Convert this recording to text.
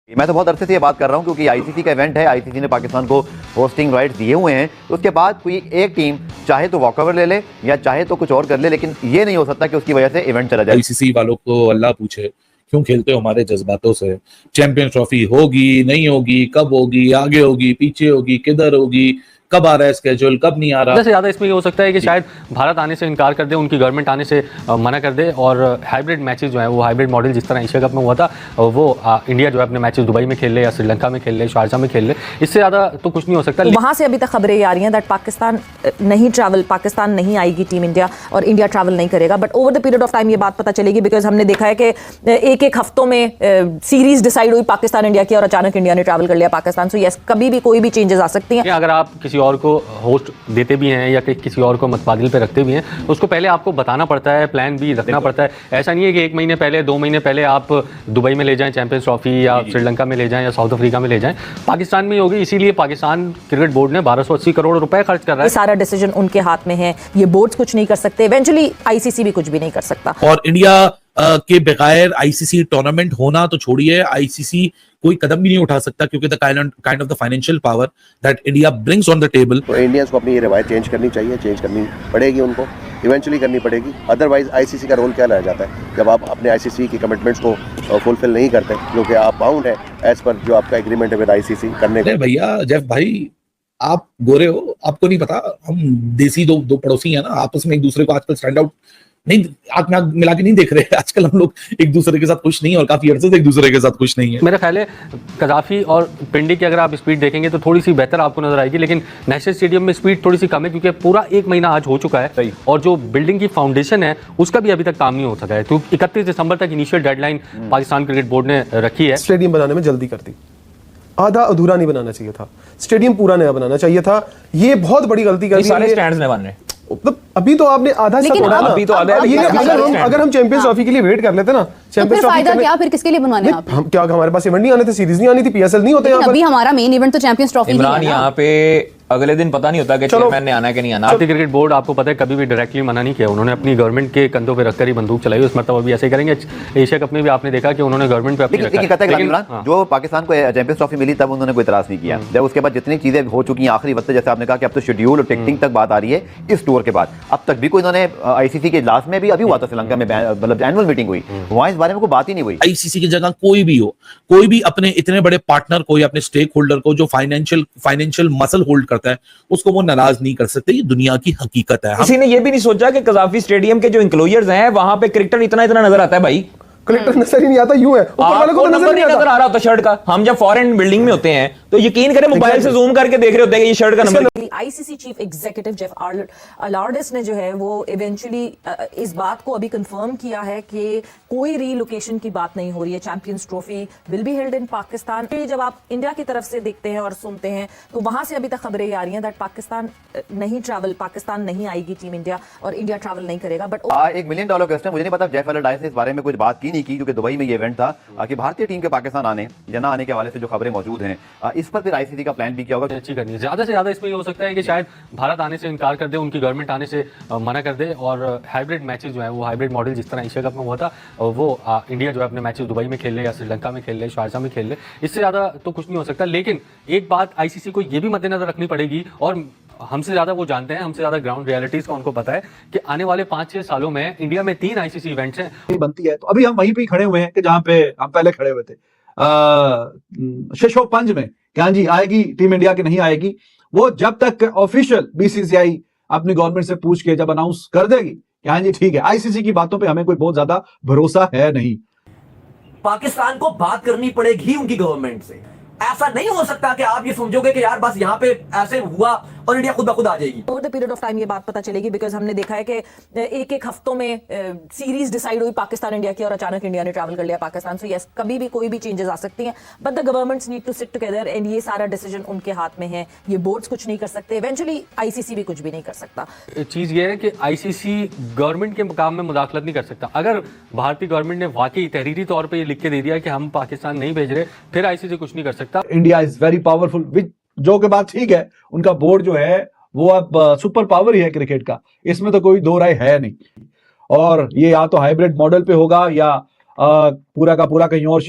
मैं तो बहुत अरसे से ये बात कर रहा हूँ क्योंकि आईसीसी का इवेंट है, आईसीसी ने पाकिस्तान को होस्टिंग राइट्स दिए हुए हैं। उसके बाद कोई एक टीम चाहे तो वॉकओवर ले ले या चाहे तो कुछ और कर ले, लेकिन ये नहीं हो सकता कि उसकी वजह से इवेंट चला जाए। आईसीसी वालों को अल्लाह पूछे क्यों खेलते हो हमारे जज्बातों से। चैंपियंस ट्रॉफी होगी नहीं होगी, कब होगी, आगे होगी पीछे होगी, किधर होगी, कब आ रहा है स्केड्यूल, कब नहीं आ रहा। ज़्यादा से ज़्यादा इसमें ये हो सकता है कि शायद भारत आने से इनकार कर दे, उनकी गवर्नमेंट आने से मना कर दे और हाइब्रिड मैचेस जो है वो हाइब्रिड मॉडल जिस तरह एशिया कप में हुआ था वो इंडिया जो है अपने मैचेस दुबई में खेल ले या श्रीलंका में खेल ले, शारजाह में खेल ले, इससे ज़्यादा तो कुछ नहीं हो सकता। वहाँ से अभी तक खबरें आ रही हैं दैट पाकिस्तान नहीं आएगी टीम इंडिया और इंडिया ट्रैवल नहीं करेगा, but over the period of time ये बात पता चलेगी बिकॉज हमने देखा है कि एक हफ्तों में सीरीज डिसाइड हुई पाकिस्तान इंडिया की और अचानक इंडिया ने ट्रैवल कर लिया पाकिस्तान। सो यस, कभी भी कोई भी चेंजेस आ सकती हैं। अगर आप किसी और को होस्ट देते भी हैं या किसी और को मतबादिल पे रखते भी हैं तो उसको पहले आपको बताना पड़ता है, प्लान भी रखना पड़ता है। ऐसा नहीं है कि 1 महीने पहले 2 महीने पहले आप दुबई में ले जाएं चैंपियंस ट्रॉफी या श्रीलंका में ले जाएं या साउथ अफ्रीका में ले जाएं। पाकिस्तान में ही होगी, इसीलिए पाकिस्तान क्रिकेट बोर्ड ने 1280 करोड़ रुपए खर्च कर रहा है। सारा डिसीजन उनके हाथ में है, ये बोर्ड्स कुछ नहीं कर सकते, इवेंचुअली आईसीसी भी कुछ भी नहीं कर सकता। और इंडिया के बगैर आईसीसी टूर्नामेंट होना तो छोड़िए, आईसीसी कोई कदम भी नहीं उठा सकता क्योंकि the kind of the financial power that India brings on the table. तो इंडियंस को अपनी ये रवायत चेंज करनी चाहिए, चेंज करनी पड़ेगी, उनको इवेंचुअली करनी पड़ेगी। अदरवाइज आईसीसी का रोल क्या रह जाता है जब आप अपने आईसीसी की कमिटमेंट्स को फुलफिल नहीं करते, जो कि आप बाउंड है एज पर जो आपका एग्रीमेंट है विद आईसीसी करने का। भैया जेफ भाई, आप गोरे हो, आपको नहीं पता, हम देसी दो पड़ोसी हैं ना, आपस में एक दूसरे को आजकल स्टैंड आउट नहीं, आंख में आंख मिला के नहीं देख रहे। आजकल हम लोग एक दूसरे के साथ खुश नहीं है और काफी अर्से से एक दूसरे के साथ खुश नहीं है। मेरा ख्याल है कजाफी और पिंडी की अगर आप स्पीड देखेंगे तो थोड़ी सी बेहतर आपको नजर आएगी, लेकिन नेशनल स्टेडियम में स्पीड थोड़ी सी कम है क्योंकि पूरा 1 महीना आज हो चुका है और जो बिल्डिंग की फाउंडेशन है उसका भी अभी तक काम नहीं हो सका है। तो 31 दिसंबर तक initial deadline Pakistan cricket board ने रखी है। स्टेडियम बनाने में जल्दी कर दी, आधा अधूरा नहीं बनाना चाहिए था, स्टेडियम पूरा नया बनाना चाहिए था। ये बहुत बड़ी गलती कर दी। सारे स्टैंड्स नहीं बन रहे। मतलब अभी तो आपने आधा सा तोड़ा ना। अभी तो अगर हम चैंपियंस ट्रॉफी के लिए वेट कर लेते ना, चैंपियंस ट्रॉफी फायदा क्या, फिर किसके लिए बनवाने आप? हम क्या, हमारे पास इवेंट नहीं आने थे, सीरीज नहीं आनी थी, पीएसएल नहीं होते यहाँ पर। अभी हमारा मेन इवेंट तो चैंपियंस ट्रॉफी ही है। यहाँ पे अगले दिन पता नहीं होता कि चेयरमैन ने आना है कि नहीं आना। भारतीय क्रिकेट बोर्ड आपको पता है कभी भी डायरेक्टली मना नहीं किया, उन्होंने अपनी गवर्नमेंट के कंधों पे रखकर ही बंदूक चलाई। उस मरतबा भी ऐसे ही करेंगे। एशिया कप में भी आपने देखा कि उन्होंने गवर्नमेंट पे अपनी रखा। जो पाकिस्तान को चैंपियंस ट्रॉफी मिली तब उन्होंने कोई इतराज नहीं किया। जब उसके बाद जितनी चीजें हो चुकी हैं आखिरी वक्त, जैसे आपने कहा कि अब तो शेड्यूल और टिकटिंग तक बात आ रही है इस टूर के बाद, अब तक भी कोई इन्होंने आईसीसी के लास्ट में भी अभी हुआ था श्रीलंका में, मतलब एनुअल मीटिंग हुई, वहां इस बारे में कोई बात ही नहीं हुई। आईसीसी की जगह कोई भी हो, कोई भी अपने इतने बड़े पार्टनर को या अपने स्टेक होल्डर को जो फाइनेंशियल मसल होल्ड करता है उसको वो नाराज नहीं कर सकते। ये दुनिया की हकीकत है। किसी ने ये भी नहीं सोचा कि कजाफी स्टेडियम के जो इंक्लोजर्स हैं वहां पे क्रिकेटर इतना नजर आता है। भाई कलेक्टर नजर ही नहीं आता, यूं है ऊपर वाले को नजर नहीं नजर आ रहा होता शर्ट का। हम जब फॉरेन बिल्डिंग में होते हैं तो यकीन करें मोबाइल से जूम करके देख रहे होते हैं कि ये शर्ट का number. ICC chief executive Geoff Allardice ने जो है वो इवेंचुअली इस बात को अभी कंफर्म किया है कि कोई रीलोकेशन की बात नहीं हो रही है। Champions trophy will be held in Pakistan. जब आप इंडिया की तरफ से देखते हैं और सुनते हैं तो वहां से अभी तक खबरें आ रही हैं दैट पाकिस्तान नहीं आएगी टीम इंडिया और इंडिया ट्रैवल नहीं करेगा। बट $1 मिलियन क्वेश्चन, मुझे नहीं पता जेफ अलार्डिस ने इस बारे में कुछ बात की नहीं की क्योंकि दुबई में ये इवेंट था कि भारतीय टीम के पाकिस्तान आने या ना आने के हवाले से जो खबरें मौजूद हैं, इस पर फिर आईसीसी का प्लान भी किया होगा। अच्छी करनी है ज्यादा से ज्यादा। इसमें ये हो सकता है कि शायद भारत आने से इनकार कर दे, उनकी गवर्नमेंट आने से मना कर दे और हाइब्रिड मैचेस जो है वो हाइब्रिड मॉडल जिस तरह एशिया कप में हुआ था वो इंडिया जो है अपने मैचेस दुबई में खेल ले या श्रीलंका में खेल ले, शारजाह में खेल ले, इससे ज्यादा तो कुछ नहीं हो सकता। लेकिन एक बात आईसीसी को ये भी मद्देनजर रखनी पड़ेगी और हमसे ज्यादा वो जानते हैं, हमसे ज्यादा ग्राउंड रियलिटीज का उनको पता है कि आने वाले 5-6 सालों में इंडिया में 3 आईसीसी इवेंट्स हैं बनती है। तो अभी हम वहीं पे खड़े हुए हैं कि जहां पे हम पहले खड़े हुए थे शशोपंज में, क्या जी आएगी टीम इंडिया की नहीं आएगी, वो जब तक ऑफिशियल बीसीसीआई अपनी गवर्नमेंट से पूछ के जब अनाउंस कर देगी क्या जी ठीक है। आईसीसी की बातों पे हमें कोई बहुत ज्यादा भरोसा है नहीं। पाकिस्तान को बात करनी पड़ेगी उनकी गवर्नमेंट से। ऐसा नहीं हो सकता कि आप ये समझोगे कि यार बस यहाँ पे ऐसे हुआ और इंडिया खुद ब खुद आ जाएगी। Over the period of time ये बात पता चलेगी बिकॉज हमने देखा है कि एक हफ्तों में सीरीज डिसाइड हुई पाकिस्तान इंडिया की और अचानक इंडिया ने ट्रैवल कर लिया पाकिस्तान। सो यस, कभी भी कोई भी चेंजेस आ सकती हैं, but the governments need to sit together and ये सारा डिसीजन उनके हाथ में है। ये बोर्ड्स कुछ नहीं कर सकते, इवेंचुअली आईसीसी भी कुछ भी नहीं कर सकता। चीज ये है कि आईसीसी गवर्नमेंट के काम में मुदाखलत नहीं कर सकता। अगर भारतीय गवर्नमेंट ने वाकई तहरीरी तौर पर ये लिख के दे दिया कि हम पाकिस्तान नहीं भेज रहे, फिर आईसीसी कुछ नहीं कर सकता। इंडिया इज वेरी पावरफुल, जो के बात ठीक है, उनका बोर्ड जो है वो अब सुपर पावर ही है क्रिकेट का, इसमें तो कोई दो राय है नहीं। और ये या तो हाइब्रिड मॉडल पे होगा या पूरा का पूरा कहीं और